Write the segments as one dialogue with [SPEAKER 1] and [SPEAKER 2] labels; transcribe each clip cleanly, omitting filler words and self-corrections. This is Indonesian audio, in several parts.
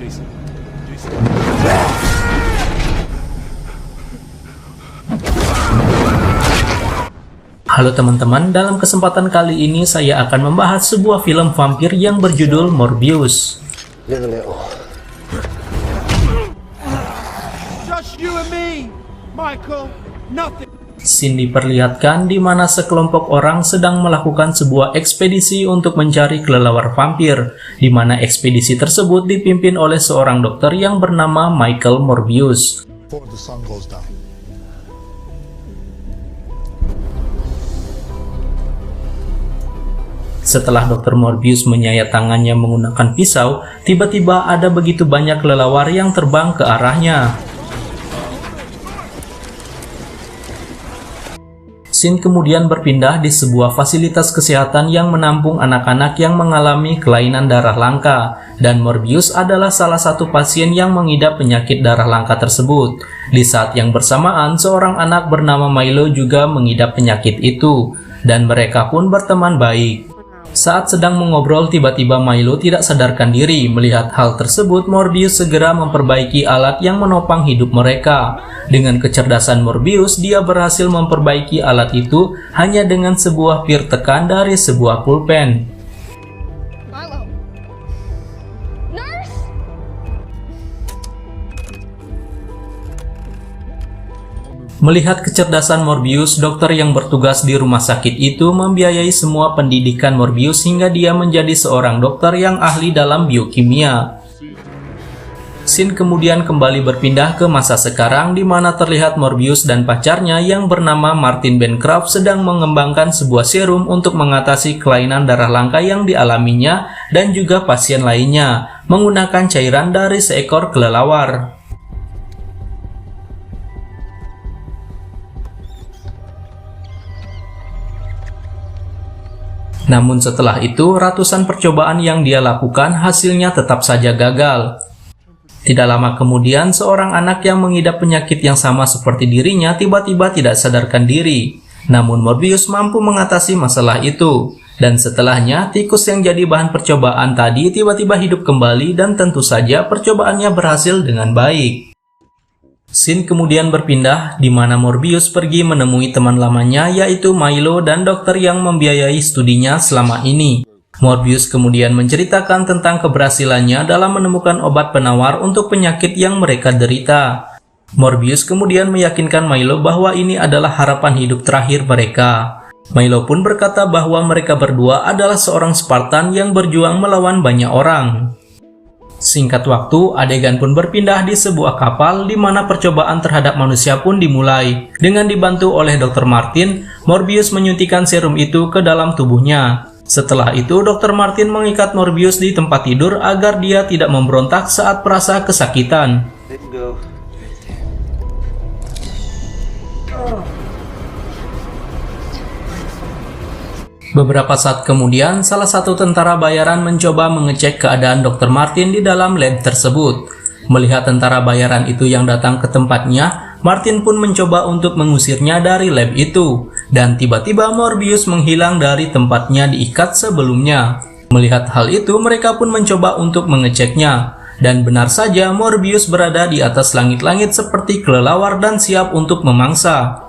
[SPEAKER 1] Jason. Jason.
[SPEAKER 2] Halo teman-teman, dalam kesempatan kali ini saya akan membahas sebuah film vampir yang berjudul Morbius.
[SPEAKER 1] Just you and me, Michael. Nothing.
[SPEAKER 2] Scene diperlihatkan di mana sekelompok orang sedang melakukan sebuah ekspedisi untuk mencari kelelawar vampir, di mana ekspedisi tersebut dipimpin oleh seorang dokter yang bernama Michael Morbius.
[SPEAKER 3] Before the sun goes down.
[SPEAKER 2] Setelah Dr. Morbius menyayat tangannya menggunakan pisau, tiba-tiba ada begitu banyak kelelawar yang terbang ke arahnya. Scene kemudian berpindah di sebuah fasilitas kesehatan yang menampung anak-anak yang mengalami kelainan darah langka, dan Morbius adalah salah satu pasien yang mengidap penyakit darah langka tersebut. Di saat yang bersamaan, seorang anak bernama Milo juga mengidap penyakit itu, dan mereka pun berteman baik. Saat sedang mengobrol, tiba-tiba Milo tidak sadarkan diri. Melihat hal tersebut, Morbius segera memperbaiki alat yang menopang hidup mereka. Dengan kecerdasan Morbius, dia berhasil memperbaiki alat itu hanya dengan sebuah pir tekan dari sebuah pulpen.
[SPEAKER 4] Milo. Nurse?
[SPEAKER 2] Melihat kecerdasan Morbius, dokter yang bertugas di rumah sakit itu membiayai semua pendidikan Morbius hingga dia menjadi seorang dokter yang ahli dalam biokimia. Scene kemudian kembali berpindah ke masa sekarang di mana terlihat Morbius dan pacarnya yang bernama Martin Bancroft sedang mengembangkan sebuah serum untuk mengatasi kelainan darah langka yang dialaminya dan juga pasien lainnya menggunakan cairan dari seekor kelelawar. Namun setelah itu, ratusan percobaan yang dia lakukan hasilnya tetap saja gagal. Tidak lama kemudian, seorang anak yang mengidap penyakit yang sama seperti dirinya tiba-tiba tidak sadarkan diri. Namun Morbius mampu mengatasi masalah itu. Dan setelahnya, tikus yang jadi bahan percobaan tadi tiba-tiba hidup kembali dan tentu saja percobaannya berhasil dengan baik. Scene kemudian berpindah di mana Morbius pergi menemui teman lamanya yaitu Milo dan dokter yang membiayai studinya selama ini. Morbius kemudian menceritakan tentang keberhasilannya dalam menemukan obat penawar untuk penyakit yang mereka derita. Morbius kemudian meyakinkan Milo bahwa ini adalah harapan hidup terakhir mereka. Milo pun berkata bahwa mereka berdua adalah seorang Spartan yang berjuang melawan banyak orang. Singkat waktu, adegan pun berpindah di sebuah kapal di mana percobaan terhadap manusia pun dimulai. Dengan dibantu oleh Dr. Martin, Morbius menyuntikkan serum itu ke dalam tubuhnya. Setelah itu, Dr. Martin mengikat Morbius di tempat tidur agar dia tidak memberontak saat merasa kesakitan. Beberapa saat kemudian, salah satu tentara bayaran mencoba mengecek keadaan Dr. Martin di dalam lab tersebut. Melihat tentara bayaran itu yang datang ke tempatnya, Martin pun mencoba untuk mengusirnya dari lab itu. Dan tiba-tiba Morbius menghilang dari tempatnya diikat sebelumnya. Melihat hal itu, mereka pun mencoba untuk mengeceknya. Dan benar saja, Morbius berada di atas langit-langit seperti kelelawar dan siap untuk memangsa.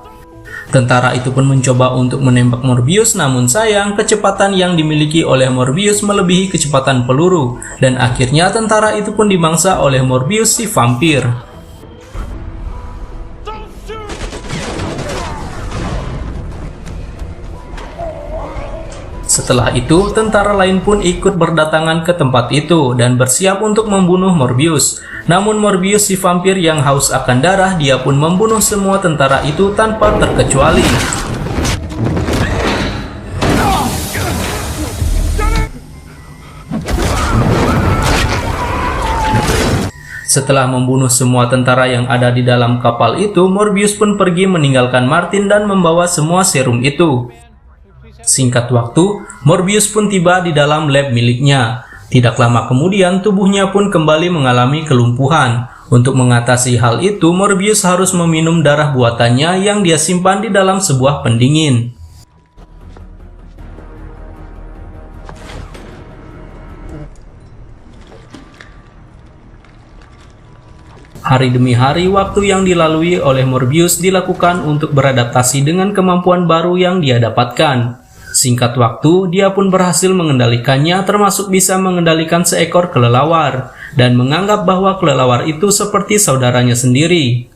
[SPEAKER 2] Tentara itu pun mencoba untuk menembak Morbius, namun sayang kecepatan yang dimiliki oleh Morbius melebihi kecepatan peluru, dan akhirnya tentara itu pun dimangsa oleh Morbius si vampir. Setelah itu, tentara lain pun ikut berdatangan ke tempat itu dan bersiap untuk membunuh Morbius. Namun Morbius si vampir yang haus akan darah, dia pun membunuh semua tentara itu tanpa terkecuali. Setelah membunuh semua tentara yang ada di dalam kapal itu, Morbius pun pergi meninggalkan Martin dan membawa semua serum itu. Singkat waktu, Morbius pun tiba di dalam lab miliknya. Tidak lama kemudian, tubuhnya pun kembali mengalami kelumpuhan. Untuk mengatasi hal itu, Morbius harus meminum darah buatannya yang dia simpan di dalam sebuah pendingin. Hari demi hari, waktu yang dilalui oleh Morbius dilakukan untuk beradaptasi dengan kemampuan baru yang dia dapatkan. Singkat waktu, dia pun berhasil mengendalikannya, termasuk bisa mengendalikan seekor kelelawar, dan menganggap bahwa kelelawar itu seperti saudaranya sendiri.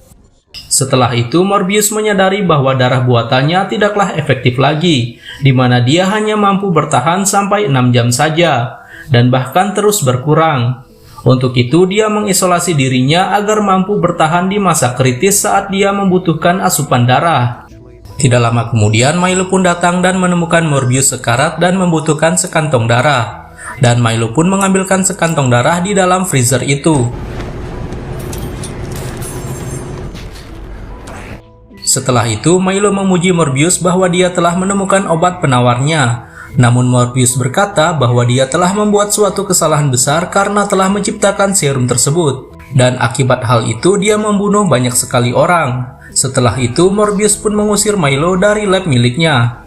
[SPEAKER 2] Setelah itu, Morbius menyadari bahwa darah buatannya tidaklah efektif lagi, di mana dia hanya mampu bertahan sampai 6 jam saja, dan bahkan terus berkurang. Untuk itu, dia mengisolasi dirinya agar mampu bertahan di masa kritis saat dia membutuhkan asupan darah. Tidak lama kemudian, Milo pun datang dan menemukan Morbius sekarat dan membutuhkan sekantong darah. Dan Milo pun mengambilkan sekantong darah di dalam freezer itu. Setelah itu, Milo memuji Morbius bahwa dia telah menemukan obat penawarnya. Namun Morbius berkata bahwa dia telah membuat suatu kesalahan besar karena telah menciptakan serum tersebut. Dan akibat hal itu dia membunuh banyak sekali orang. Setelah itu Morbius pun mengusir Milo dari lab miliknya.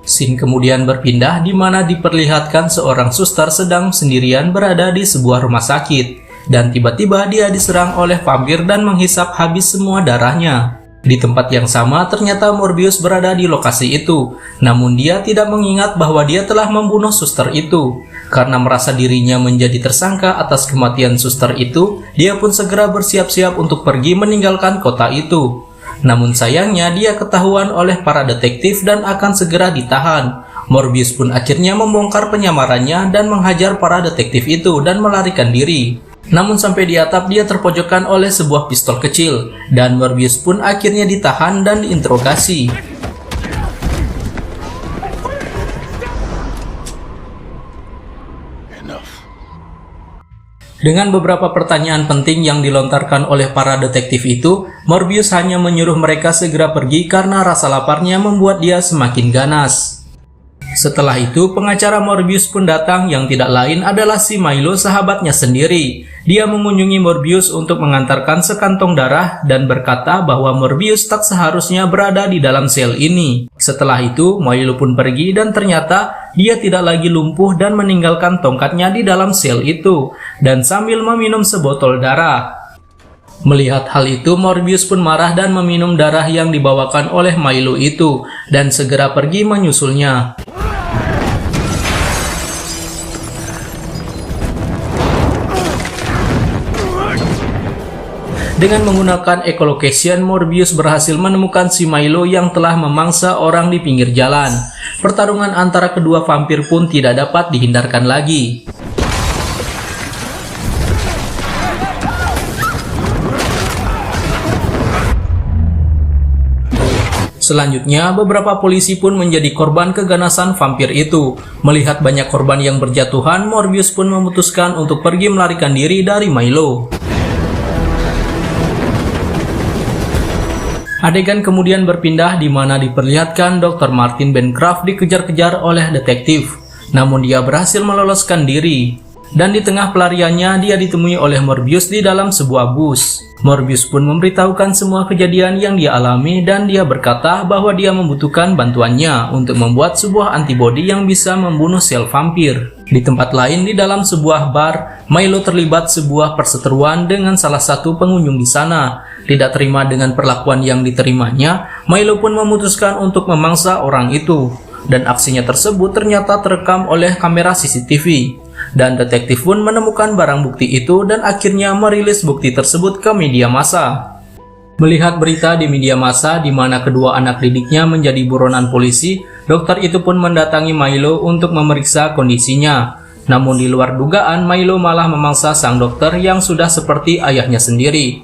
[SPEAKER 2] Scene kemudian berpindah di mana diperlihatkan seorang suster sedang sendirian berada di sebuah rumah sakit. Dan tiba-tiba dia diserang oleh vampir dan menghisap habis semua darahnya. Di tempat yang sama, ternyata Morbius berada di lokasi itu. Namun dia tidak mengingat bahwa dia telah membunuh suster itu. Karena merasa dirinya menjadi tersangka atas kematian suster itu, dia pun segera bersiap-siap untuk pergi meninggalkan kota itu. Namun sayangnya dia ketahuan oleh para detektif dan akan segera ditahan. Morbius pun akhirnya membongkar penyamarannya dan menghajar para detektif itu dan melarikan diri. Namun sampai di atap dia terpojokkan oleh sebuah pistol kecil, dan Morbius pun akhirnya ditahan dan diinterogasi. Dengan beberapa pertanyaan penting yang dilontarkan oleh para detektif itu, Morbius hanya menyuruh mereka segera pergi karena rasa laparnya membuat dia semakin ganas. Setelah itu, pengacara Morbius pun datang yang tidak lain adalah si Milo, sahabatnya sendiri. Dia mengunjungi Morbius untuk mengantarkan sekantong darah dan berkata bahwa Morbius tak seharusnya berada di dalam sel ini. Setelah itu, Milo pun pergi dan ternyata dia tidak lagi lumpuh dan meninggalkan tongkatnya di dalam sel itu, dan sambil meminum sebotol darah. Melihat hal itu, Morbius pun marah dan meminum darah yang dibawakan oleh Milo itu, dan segera pergi menyusulnya. Dengan menggunakan echolocation, Morbius berhasil menemukan si Milo yang telah memangsa orang di pinggir jalan. Pertarungan antara kedua vampir pun tidak dapat dihindarkan lagi. Selanjutnya, beberapa polisi pun menjadi korban keganasan vampir itu. Melihat banyak korban yang berjatuhan, Morbius pun memutuskan untuk pergi melarikan diri dari Milo. Adegan kemudian berpindah di mana diperlihatkan Dr. Martin Bancroft dikejar-kejar oleh detektif. Namun dia berhasil meloloskan diri. Dan di tengah pelariannya dia ditemui oleh Morbius di dalam sebuah bus. Morbius pun memberitahukan semua kejadian yang dia alami dan dia berkata bahwa dia membutuhkan bantuannya untuk membuat sebuah antibodi yang bisa membunuh sel vampir. Di tempat lain di dalam sebuah bar, Milo terlibat sebuah perseteruan dengan salah satu pengunjung di sana. Tidak terima dengan perlakuan yang diterimanya, Milo pun memutuskan untuk memangsa orang itu. Dan aksinya tersebut ternyata terekam oleh kamera CCTV. Dan detektif pun menemukan barang bukti itu dan akhirnya merilis bukti tersebut ke media massa. Melihat berita di media massa di mana kedua anak didiknya menjadi buronan polisi, dokter itu pun mendatangi Milo untuk memeriksa kondisinya. Namun di luar dugaan, Milo malah memangsa sang dokter yang sudah seperti ayahnya sendiri.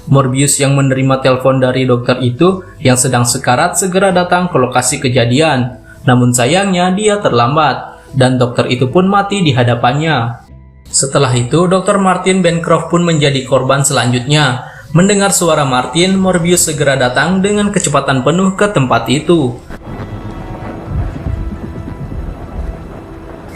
[SPEAKER 2] Morbius yang menerima telepon dari dokter itu yang sedang sekarat segera datang ke lokasi kejadian. Namun sayangnya dia terlambat dan dokter itu pun mati di hadapannya. Setelah itu, Dr. Martin Bancroft pun menjadi korban selanjutnya. Mendengar suara Martin, Morbius segera datang dengan kecepatan penuh ke tempat itu.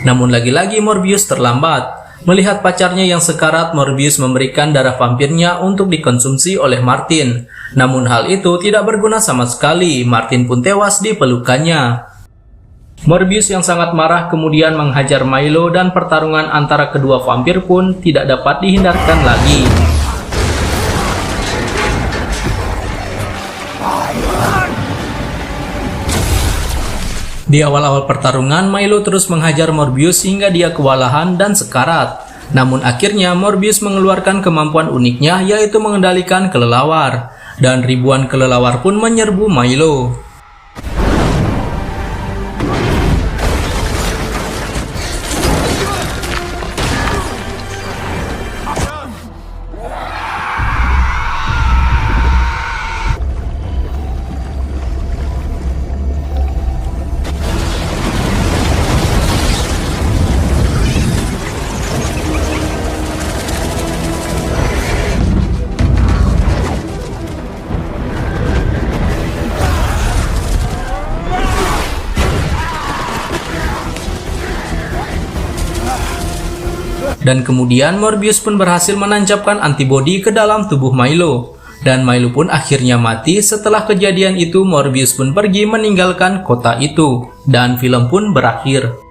[SPEAKER 2] Namun lagi-lagi Morbius terlambat. Melihat pacarnya yang sekarat, Morbius memberikan darah vampirnya untuk dikonsumsi oleh Martin. Namun hal itu tidak berguna sama sekali, Martin pun tewas di pelukannya. Morbius yang sangat marah kemudian menghajar Milo dan pertarungan antara kedua vampir pun tidak dapat dihindarkan lagi. Di awal-awal pertarungan, Milo terus menghajar Morbius hingga dia kewalahan dan sekarat. Namun akhirnya Morbius mengeluarkan kemampuan uniknya, yaitu mengendalikan kelelawar. Dan ribuan kelelawar pun menyerbu Milo. Dan kemudian Morbius pun berhasil menancapkan antibodi ke dalam tubuh Milo. Dan Milo pun akhirnya mati. Setelah kejadian itu, Morbius pun pergi meninggalkan kota itu. Dan film pun berakhir.